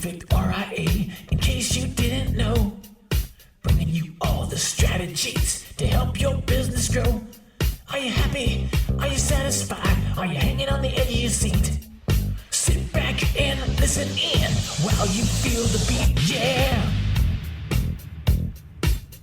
perfect RIA, in case you didn't know. Bringing you all the strategies to help your business grow. Are you happy? Are you satisfied? Are you hanging on the edge of your seat? Sit back and listen in while you feel the beat, yeah.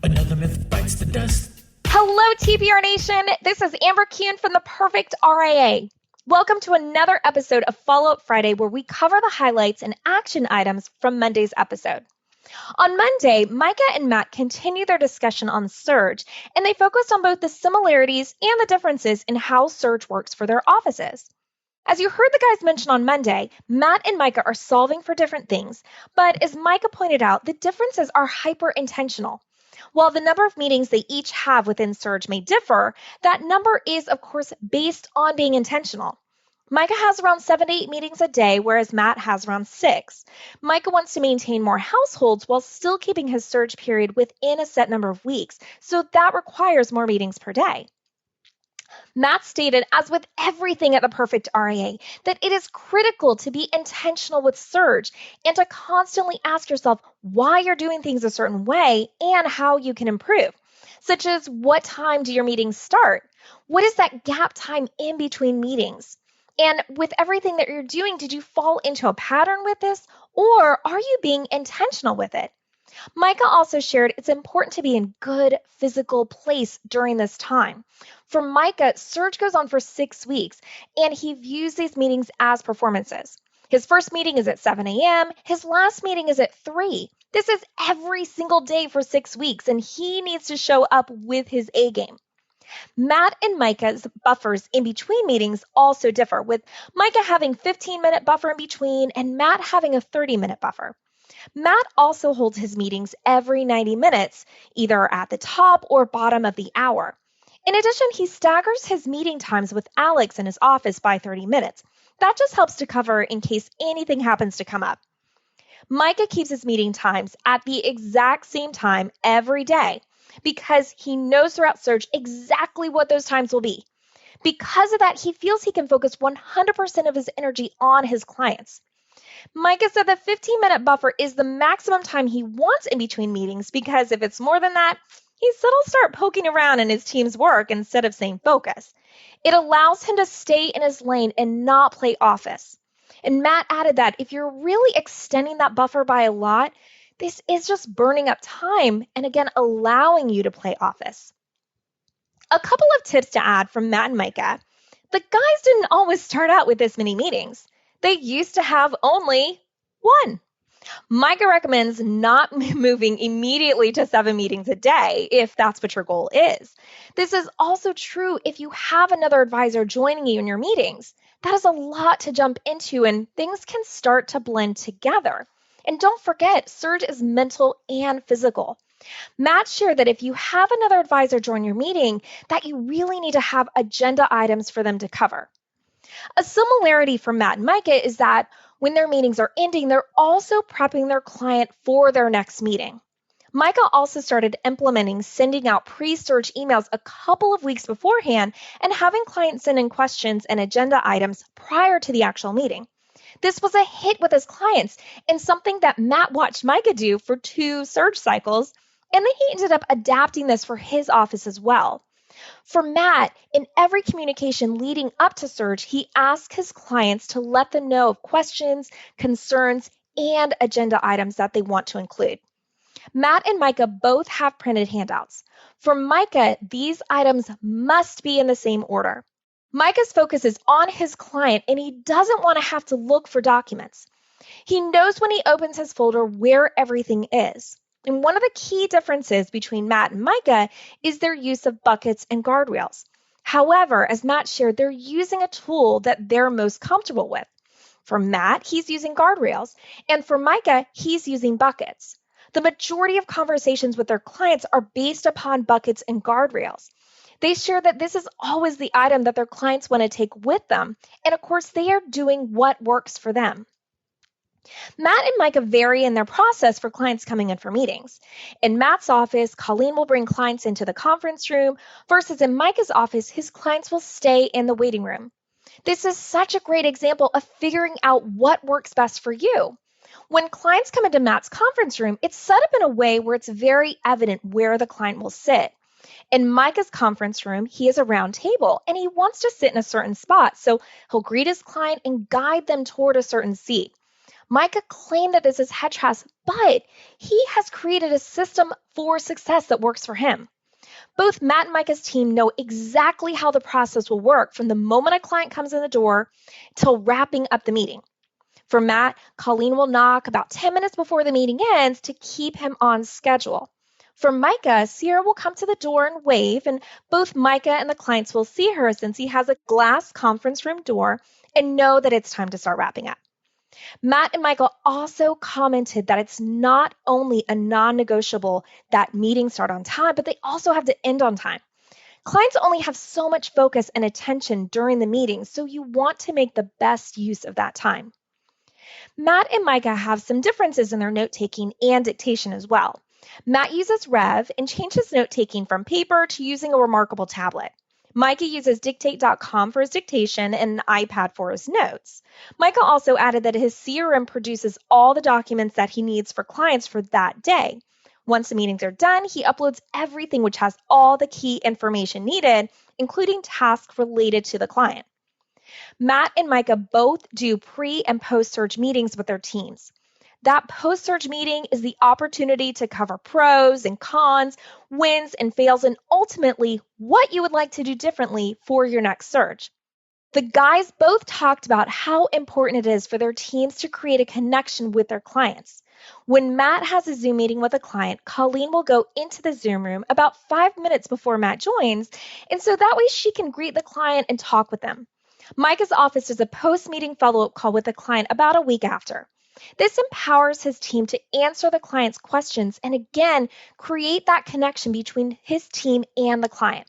Another myth bites the dust. Hello, TPR Nation. This is Amber Kuhn from the Perfect RIA. Welcome to another episode of Follow-Up Friday, where we cover the highlights and action items from Monday's episode. On Monday, Micah and Matt continue their discussion on Surge, and they focused on both the similarities and the differences in how Surge works for their offices. As you heard the guys mention on Monday, Matt and Micah are solving for different things, but as Micah pointed out, the differences are hyper-intentional. While the number of meetings they each have within Surge may differ, that number is, of course, based on being intentional. Micah has around 7 to 8 meetings a day, whereas Matt has around 6. Micah wants to maintain more households while still keeping his Surge period within a set number of weeks, so that requires more meetings per day. Matt stated, as with everything at the Perfect RIA, that it is critical to be intentional with Surge and to constantly ask yourself why you're doing things a certain way and how you can improve, such as what time do your meetings start? What is that gap time in between meetings? And with everything that you're doing, did you fall into a pattern with this, or are you being intentional with it? Micah also shared it's important to be in good physical place during this time. For Micah, Surge goes on for 6 weeks, and he views these meetings as performances. His first meeting is at 7 a.m., his last meeting is at 3. This is every single day for 6 weeks, and he needs to show up with his A game. Matt and Micah's buffers in between meetings also differ, with Micah having a 15-minute buffer in between and Matt having a 30-minute buffer. Matt also holds his meetings every 90 minutes, either at the top or bottom of the hour. In addition, he staggers his meeting times with Alex in his office by 30 minutes. That just helps to cover in case anything happens to come up. Micah keeps his meeting times at the exact same time every day because he knows throughout Surge exactly what those times will be. Because of that, he feels he can focus 100% of his energy on his clients. Micah said the 15-minute buffer is the maximum time he wants in between meetings because if it's more than that, he said he'll start poking around in his team's work instead of staying focused. It allows him to stay in his lane and not play office. And Matt added that if you're really extending that buffer by a lot, this is just burning up time and again allowing you to play office. A couple of tips to add from Matt and Micah. The guys didn't always start out with this many meetings. They used to have only 1. Micah recommends not moving immediately to 7 meetings a day if that's what your goal is. This is also true if you have another advisor joining you in your meetings. That is a lot to jump into and things can start to blend together. And don't forget, Surge is mental and physical. Matt shared that if you have another advisor join your meeting, that you really need to have agenda items for them to cover. A similarity for Matt and Micah is that when their meetings are ending, they're also prepping their client for their next meeting. Micah also started implementing sending out pre-Surge emails a couple of weeks beforehand and having clients send in questions and agenda items prior to the actual meeting. This was a hit with his clients and something that Matt watched Micah do for 2 Surge cycles, and then he ended up adapting this for his office as well. For Matt, in every communication leading up to Surge, he asked his clients to let them know of questions, concerns, and agenda items that they want to include. Matt and Micah both have printed handouts. For Micah, these items must be in the same order. Micah's focus is on his client, and he doesn't want to have to look for documents. He knows when he opens his folder where everything is. And one of the key differences between Matt and Micah is their use of buckets and guardrails. However, as Matt shared, they're using a tool that they're most comfortable with. For Matt, he's using guardrails, and for Micah, he's using buckets. The majority of conversations with their clients are based upon buckets and guardrails. They share that this is always the item that their clients want to take with them, and of course, they are doing what works for them. Matt and Micah vary in their process for clients coming in for meetings. In Matt's office, Colleen will bring clients into the conference room, versus in Micah's office, his clients will stay in the waiting room. This is such a great example of figuring out what works best for you. When clients come into Matt's conference room, it's set up in a way where it's very evident where the client will sit. In Micah's conference room, he has a round table and he wants to sit in a certain spot, so he'll greet his client and guide them toward a certain seat. Micah claimed that this is head trust, but he has created a system for success that works for him. Both Matt and Micah's team know exactly how the process will work from the moment a client comes in the door till wrapping up the meeting. For Matt, Colleen will knock about 10 minutes before the meeting ends to keep him on schedule. For Micah, Sierra will come to the door and wave, and both Micah and the clients will see her since he has a glass conference room door and know that it's time to start wrapping up. Matt and Michael also commented that it's not only a non-negotiable that meetings start on time, but they also have to end on time. Clients only have so much focus and attention during the meeting, so you want to make the best use of that time. Matt and Micah have some differences in their note-taking and dictation as well. Matt uses Rev and changes note-taking from paper to using a remarkable tablet. Micah uses dictate.com for his dictation and an iPad for his notes. Micah also added that his CRM produces all the documents that he needs for clients for that day. Once the meetings are done, he uploads everything which has all the key information needed, including tasks related to the client. Matt and Micah both do pre- and post-surge meetings with their teams. That post-surge meeting is the opportunity to cover pros and cons, wins and fails, and ultimately what you would like to do differently for your next surge. The guys both talked about how important it is for their teams to create a connection with their clients. When Matt has a Zoom meeting with a client, Colleen will go into the Zoom room about 5 minutes before Matt joins, and so that way she can greet the client and talk with them. Micah's office does a post-meeting follow-up call with the client about a week after. This empowers his team to answer the client's questions and again, create that connection between his team and the client.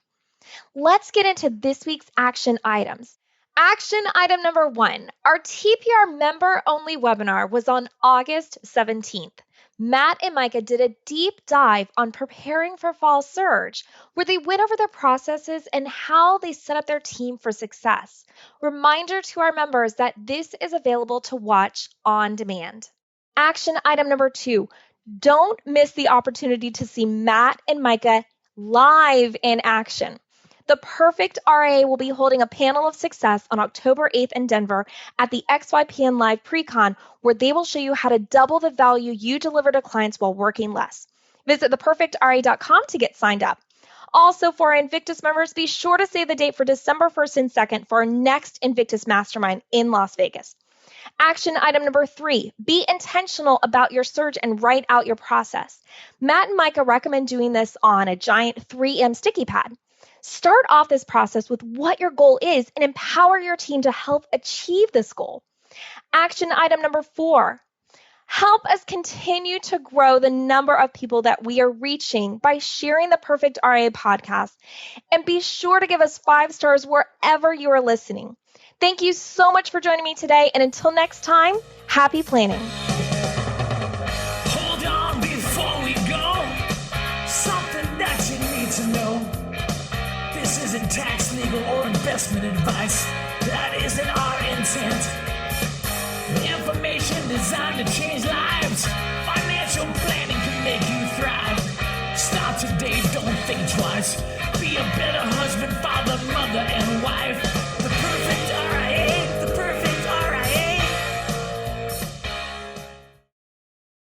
Let's get into this week's action items. Action item number 1, our TPR member-only webinar was on August 17th. Matt and Micah did a deep dive on preparing for fall surge, where they went over their processes and how they set up their team for success. Reminder to our members that this is available to watch on demand. Action item number 2, don't miss the opportunity to see Matt and Micah live in action. The Perfect RIA will be holding a panel of success on October 8th in Denver at the XYPN Live Precon, where they will show you how to double the value you deliver to clients while working less. Visit theperfectria.com to get signed up. Also, for our Invictus members, be sure to save the date for December 1st and 2nd for our next Invictus Mastermind in Las Vegas. Action item number 3, be intentional about your surge and write out your process. Matt and Micah recommend doing this on a giant 3M sticky pad. Start off this process with what your goal is and empower your team to help achieve this goal. Action item number 4, help us continue to grow the number of people that we are reaching by sharing the Perfect RIA podcast. And be sure to give us 5 stars wherever you are listening. Thank you so much for joining me today. And until next time, happy planning. Hold on before we go. Something that you need to know. This isn't tax, legal, or investment advice. That isn't our intent. Information designed to change lives. Financial planning can make you thrive. Start today, don't think twice. Be a better husband, father.